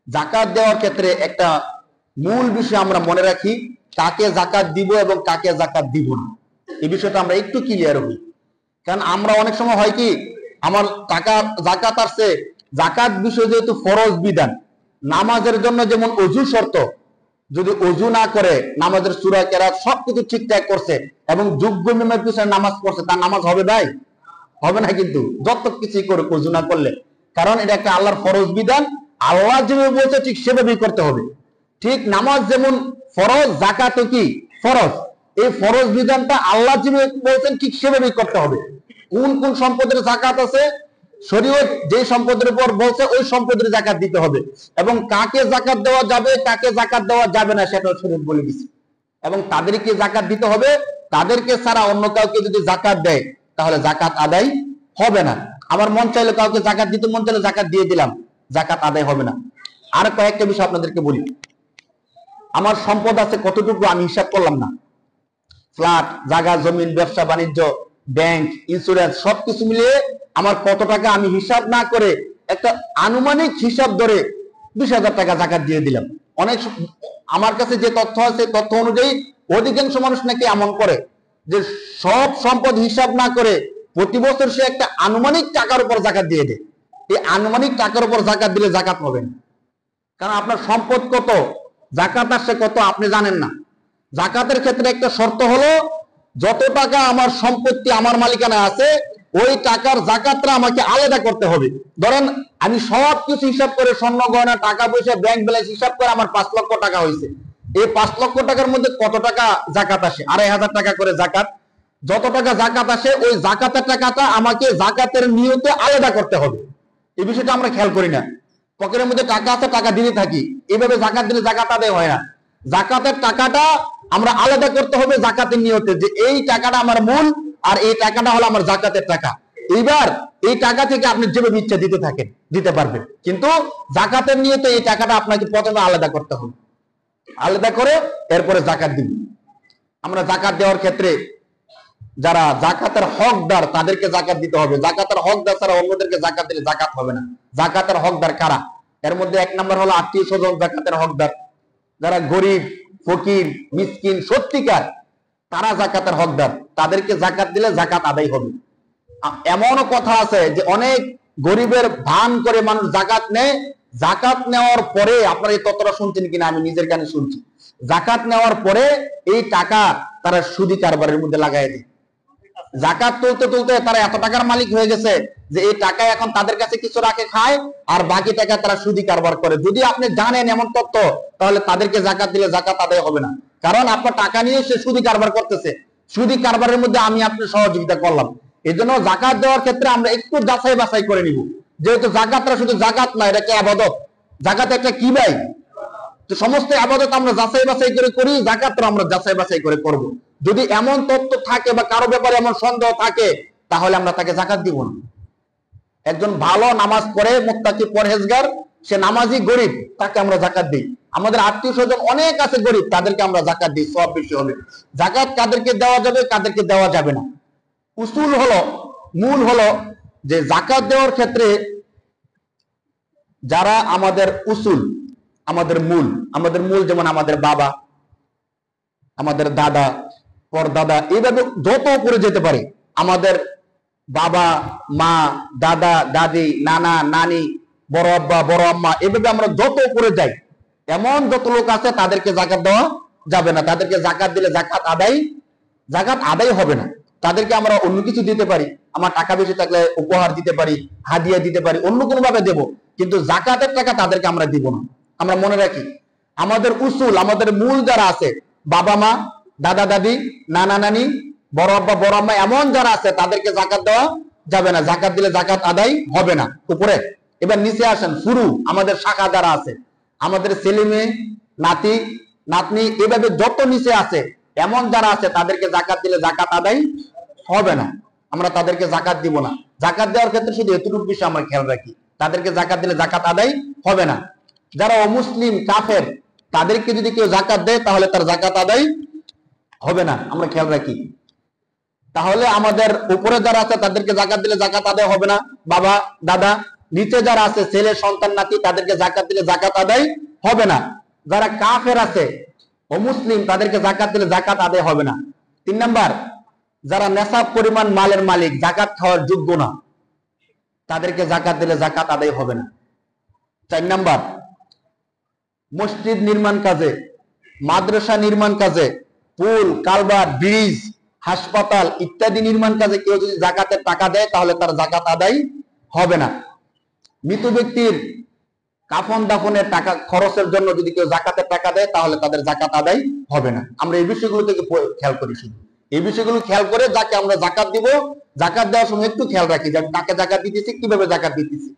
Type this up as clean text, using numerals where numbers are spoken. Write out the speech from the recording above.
জাকাত দেওয়ার ক্ষেত্রে একটা মূল বিষয় আমরা মনে রাখি, কাকে জাকাত দিব এবং কাকে জাকাত দিব না, এই বিষয়টা আমরা একটু ক্লিয়ার হই। কারণ আমরা অনেক সময় হয় কি, আমার টাকা জাকাত আসছে, জাকাত বিষয় যেহেতু ফরজ বিধান, নামাজের জন্য যেমন অজু শর্ত, যদি অজু না করে নামাজের সূরা কেরাত সবকিছু ঠিকঠাক করছে এবং যোগ্য নিয়মের পিছনে নামাজ পড়ছে, তার নামাজ হবে ভাই? হবে না। কিন্তু যত কিছুই করে অজু না করলে, কারণ এটা একটা আল্লাহর ফরজ বিধান, আল্লাহ যেভাবে বলছে ঠিক সেভাবেই করতে হবে। ঠিক নামাজ যেমন ফরজ, জাকাতও কি ফরজ। এই ফরজ বিধানটা আল্লাহ যেভাবে বলছেন ঠিক সেভাবেই করতে হবে। কোন কোন সম্পদের জাকাত আছে, শরীয়ত যে সম্পদের উপর বলছে ওই সম্পদের জাকাত দিতে হবে, এবং কাকে জাকাত দেওয়া যাবে কাকে জাকাত দেওয়া যাবে না সেটাও শরীয়ত বলে দিচ্ছে। এবং তাদেরকে জাকাত দিতে হবে, তাদেরকে ছাড়া অন্য কাউকে যদি জাকাত দেয় তাহলে জাকাত আদায় হবে না। আমার মন চাইলে কাউকে জাকাত দিতে মন চাইলে জাকাত দিয়ে দিলাম, জাকাত আদায় হবে না। আর কয়েকটা বিষয় আপনাদেরকে বলি। আমার সম্পদ আছে কতটুকু আমি হিসাব করলাম না, ফ্ল্যাট, জায়গা, জমিন, ব্যবসা বাণিজ্য, ব্যাংক, ইন্স্যুরেন্স সবকিছু মিলিয়ে আমার কত টাকা আমি হিসাব না করে একটা আনুমানিক হিসাব ধরে 20,000 টাকা জাকাত দিয়ে দিলাম। অনেক আমার কাছে যে তথ্য আছে তথ্য অনুযায়ী অধিকাংশ মানুষ নাকি এমন করে যে সব সম্পদ হিসাব না করে প্রতি বছর সে একটা আনুমানিক টাকার উপর জাকাত দিয়ে দেয়। এই আনুমানিক টাকার উপর জাকাত দিলে জাকাত হবে না, কারণ আপনার সম্পদ কত, জাকাত আসছে কত আপনি জানেন না। জাকাতের ক্ষেত্রে একটা শর্ত হলো, যত টাকা আমার সম্পত্তি আমার মালিকানা আছে ওই টাকার জাকাতটা আমাকে আলাদা করতে হবে। ধরেন আমি সব কিছু হিসাব করে, স্বর্ণ গয়না, টাকা পয়সা, ব্যাংক ব্যালেন্স হিসাব করে আমার 5 লক্ষ টাকা হয়েছে। এই 5 লক্ষ টাকার মধ্যে কত টাকা জাকাত আসে? 2,500 টাকা করে জাকাত। যত টাকা জাকাত আসে ওই জাকাতের টাকাটা আমাকে জাকাতের নিয়তে আলাদা করতে হবে। এই বিষয়টা আমরা খেয়াল করি না। পকেটের মধ্যে টাকা আছে, টাকা দিতে থাকি, এইভাবে জাকাত দিলে জাকাত আদায় হয় না। জাকাতের টাকাটা আমরা আলাদা করতে হবে জাকাতের নিয়তে, যে এই টাকাটা আমার মূল আর এই টাকাটা হলো আমার জাকাতের টাকা। এইবার এই টাকা থেকে আপনি যেভাবে ইচ্ছা দিতে থাকেন, দিতে পারবেন, কিন্তু জাকাতের নিয়তে এই টাকাটা আপনাকে প্রথমে আলাদা করতে হবে। আলাদা করে এরপরে জাকাত দিবেন। আমরা জাকাত দেওয়ার ক্ষেত্রে যারা জাকাতের হকদার তাদেরকে জাকাত দিতে হবে। জাকাতের হকদার ছাড়া অন্যদেরকে জাকাত দিলে জাকাত হবে না। জাকাতের হকদার কারা? এর মধ্যে 1 নম্বর হলো আত্মীয় স্বজন জাকাতের হকদার। যারা গরিব, ফকির, মিসকিন সত্যিকার, তারা জাকাতের হকদার, তাদেরকে জাকাত দিলে জাকাত আদায় হবে। এমনও কথা আছে যে অনেক গরিবের ভান করে মানুষ জাকাত নেয়, জাকাত নেওয়ার পরে, আপনারা এই তথ্যটা শুনছেন কিনা আমি নিজের কানে শুনছি, জাকাত নেওয়ার পরে এই টাকা তারা সুদি কারবারের মধ্যে লাগাই দেয়। জাকাত তুলতে তুলতে তারা এত টাকার মালিক হয়ে গেছে যে এই টাকা এখন তাদের কাছে কিছু রাখে খায় আর বাকি টাকা তারা সুদি কারবার করে। যদি আপনি জানেন এমন তথ্য, তাহলে তাদেরকে জাকাত দিলে জাকাত আদায় হবে না, কারণ আপনার টাকা নিয়ে সে সুদি কারবার করতেছে। সুদি কারবারের মধ্যে আমি আপনি সহযোগিতা করলাম। এই জন্য জাকাত দেওয়ার ক্ষেত্রে আমরা একটু যাচাই বাছাই করে নিব, যেহেতু জাকাতটা শুধু জাকাত না, এটা একটা ইবাদত। জাকাত একটা কি ভাই? তো সমস্ত ইবাদত আমরা যাচাই বাছাই করে করি, জাকাতটা আমরা যাচাই বাছাই করে করব। যদি এমন তথ্য থাকে বা কারো ব্যাপারে এমন সন্দেহ থাকে, তাহলে আমরা তাকে জাকাত দিব না। একজন ভালো নামাজ পড়ে, মুত্তাকি, পরহেজগার, সে নামাজি, গরিব, তাকে আমরা জাকাত দিই। আমাদের আত্মীয় স্বজন অনেক আছে গরিব, তাদেরকে আমরা জাকাত দিই, সব বেশি হবে। জাকাত কাদেরকে দেওয়া যাবে কাদেরকে দেওয়া যাবে না, উসুল হলো, মূল হলো যে জাকাত দেওয়ার ক্ষেত্রে যারা আমাদের উসুল, আমাদের মূল যেমন আমাদের বাবা, আমাদের দাদা, পরদাদা, এইভাবে যত উপরে যেতে পারে, আমাদের বাবা, মা, দাদা, দাদি, নানা, নানি, বড় আব্বা, বড় আম্মা, এভাবে আমরা যত উপরে যাই, এমন যত লোক আছে তাদেরকে জাকাত দেওয়া যাবে না। তাদেরকে জাকাত দিলে জাকাত আদায় হবে না। তাদেরকে আমরা অন্য কিছু দিতে পারি, আমার টাকা বেশি থাকলে উপহার দিতে পারি, হাদিয়া দিতে পারি, অন্য কোনো ভাবে দেব, কিন্তু জাকাতের টাকা তাদেরকে আমরা দিব না। আমরা মনে রাখি, আমাদের উসুল, আমাদের মূল যারা আছে, বাবা মা, দাদা দাদি, নানা নানি, বড় আব্বা, বড় আম্মা, এমন যারা আছে তাদেরকে জাকাত দেওয়া যাবে না। জাকাত দিলে জাকাত আদায় হবে না। উপরে এবার নিচে আসেন, ফুরু, আমাদের শাখা যারা আছে, আমাদের ছেলে মেয়ে, নাতি নাতনি, এভাবে যত নিচে আছে এমন যারা আছে তাদেরকে জাকাত দিলে জাকাত আদায় হবে না। আমরা তাদেরকে জাকাত দিব না। জাকাত দেওয়ার ক্ষেত্রে শুধু এতটুকু বিষয় আমরা খেয়াল রাখি, তাদেরকে জাকাত দিলে জাকাত আদায় হবে না। যারা অমুসলিম, কাফের, তাদেরকে যদি কেউ জাকাত দেয় তাহলে তার জাকাত আদায় হবে না, আমরা খেয়াল রাখি। তাহলে আমাদের উপরে যারা আছে তাদেরকে জাকাত দিলে জাকাত আদায় হবে না, বাবা, দাদা, নিচে যারা আছে ছেলে সন্তান নাতি তাদেরকে জাকাত দিলে জাকাত আদায় হবে না। যারা কাফের আছে অমুসলিম তাদেরকে জাকাত দিলে জাকাত আদায় হবে না। 3 নাম্বার, যারা নেশাব পরিমাণ মালের মালিক জাকাত খাওয়ার যোগ্য না তাদেরকে জাকাত দিলে জাকাত আদায় হবে না। 4 নাম্বার, মসজিদ নির্মাণ কাজে, মাদ্রাসা নির্মাণ কাজে, পুল কালভার্ট ব্রিজ হাসপাতাল ইত্যাদি নির্মাণ কাজে কেউ যদি জাকাতের টাকা দেয় তাহলে তার জাকাত আদায় হবে না। মৃত ব্যক্তির কাফন দাফনের টাকা খরচের জন্য যদি কেউ জাকাতের টাকা দেয় তাহলে তাদের জাকাত আদায় হবে না। আমরা এই বিষয়গুলো থেকে খেয়াল করি, শুধু এই বিষয়গুলো খেয়াল করে যাকে আমরা জাকাত দিব, জাকাত দেওয়ার সময় একটু খেয়াল রাখি যে আমি কাকে জাকাত দিতেছি, কিভাবে জাকাত দিতেছি।